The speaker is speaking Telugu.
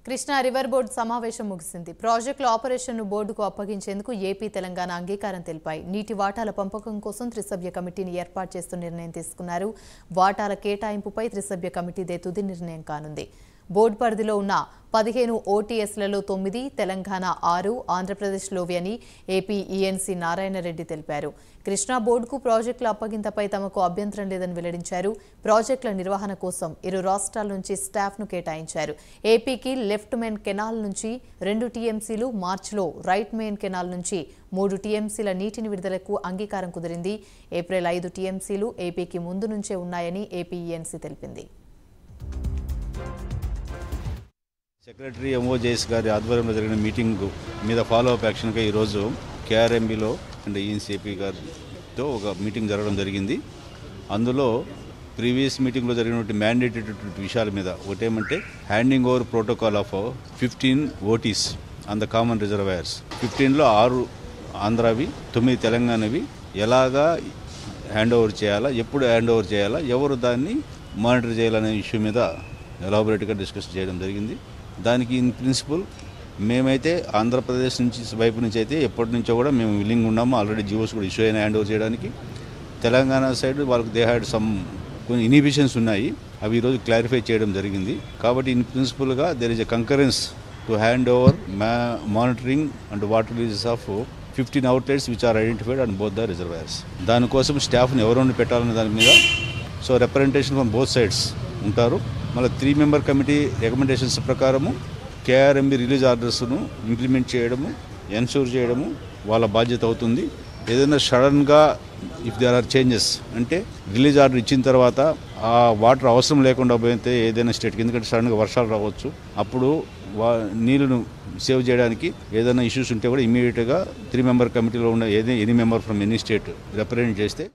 కృష్ణా రివర్ బోర్డు సమావేశం ముగిసింది. ప్రాజెక్టుల ఆపరేషన్ను బోర్డుకు అప్పగించేందుకు ఏపీ, తెలంగాణ అంగీకారం తెలిపాయి. నీటి వాటాల పంపకం కోసం త్రిసభ్య కమిటీని ఏర్పాటు చేస్తూ నిర్ణయం తీసుకున్నారు. వాటాల కేటాయింపుపై త్రిసభ్య కమిటీదే తుది నిర్ణయం కానుంది. బోర్డు పరిధిలో ఉన్న 15 ఓటీఎస్లలో 9, తెలంగాణ 6, ఆంధ్రప్రదేశ్లోవి అని ఏపీ ఈఎన్సీ నారాయణరెడ్డి తెలిపారు. కృష్ణా బోర్డుకు ప్రాజెక్టుల అప్పగింతపై తమకు అభ్యంతరం లేదని వెల్లడించారు. ప్రాజెక్టుల నిర్వహణ కోసం ఇరు రాష్ట్రాల నుంచి స్టాఫ్ను కేటాయించారు. ఏపీకి లెఫ్ట్ మెయిన్ కెనాల్ నుంచి 2 టీఎంసీలు, మార్చిలో రైట్ మెయిన్ కెనాల్ నుంచి 3 టీఎంసీల నీటిని విడుదలకు అంగీకారం కుదిరింది. ఏప్రిల్ 5 టీఎంసీలు ఏపీకి ముందు నుంచే ఉన్నాయని ఏపీ ఈఎన్సీ తెలిపింది. సెక్రటరీ ఎంఓజేఎస్ గారి ఆధ్వర్యంలో జరిగిన మీటింగ్ మీద ఫాలోఅప్ యాక్షన్గా ఈరోజు కేఆర్ఎంబీలో అండ్ ఈఎన్సీపీ గారితో ఒక మీటింగ్ జరగడం జరిగింది. అందులో ప్రీవియస్ మీటింగ్లో జరిగినటువంటి మ్యాండేటెడ్ విషయాల మీద ఒకటేమంటే handing over protocol of 15 OTs on the common reservoirs. 15లో 6 ఆంధ్రావి, 9 తెలంగాణవి ఎలాగా హ్యాండ్ ఓవర్ చేయాలా, ఎప్పుడు హ్యాండ్ ఓవర్ చేయాలా, ఎవరు దాన్ని మానిటర్ చేయాలనే ఇష్యూ మీద ఎలాబొరేట్గా డిస్కస్ చేయడం జరిగింది. దానికి ఇన్ ప్రిన్సిపల్ మేమైతే ఆంధ్రప్రదేశ్ వైపు నుంచి అయితే ఎప్పటి నుంచో కూడా మేము విల్లింగ్ ఉన్నాము. ఆల్రెడీ జియోస్ కూడా ఇష్యూ అయిన హ్యాండ్ ఓవర్ చేయడానికి. తెలంగాణ సైడ్ వాళ్ళకి దే హ్యాడ్ సమ్ కొన్ని ఇన్హిబిషన్స్ ఉన్నాయి, అవి ఈరోజు క్లారిఫై చేయడం జరిగింది. కాబట్టి ఇన్ ప్రిన్సిపల్గా there is a concurrence to hand over monitoring and water releases of 15 outlets which are identified and both the reservoirs. దానికోసం స్టాఫ్ని ఎవరైనా పెట్టాలనే దాని మీద so representation from both sides ఉంటారు. మళ్ళీ 3 మెంబర్ కమిటీ రికమెండేషన్స్ ప్రకారము కేఆర్ఎంబీ రిలీజ్ ఆర్డర్స్ను ఇంప్లిమెంట్ చేయడము, ఎన్షూర్ చేయడము వాళ్ళ బాధ్యత అవుతుంది. ఏదైనా సడన్గా ఇఫ్ దేర్ ఆర్ చేంజెస్ అంటే రిలీజ్ ఆర్డర్ ఇచ్చిన తర్వాత ఆ వాటర్ అవసరం లేకుండా పోతే ఏదైనా స్టేట్కి, ఎందుకంటే సడన్గా వర్షాలు రావచ్చు, అప్పుడు నీళ్ళను సేవ్ చేయడానికి ఏదైనా ఇష్యూస్ ఉంటే కూడా ఇమీడియట్గా 3 మెంబర్ కమిటీలో ఉన్న any member from any state represent చేస్తే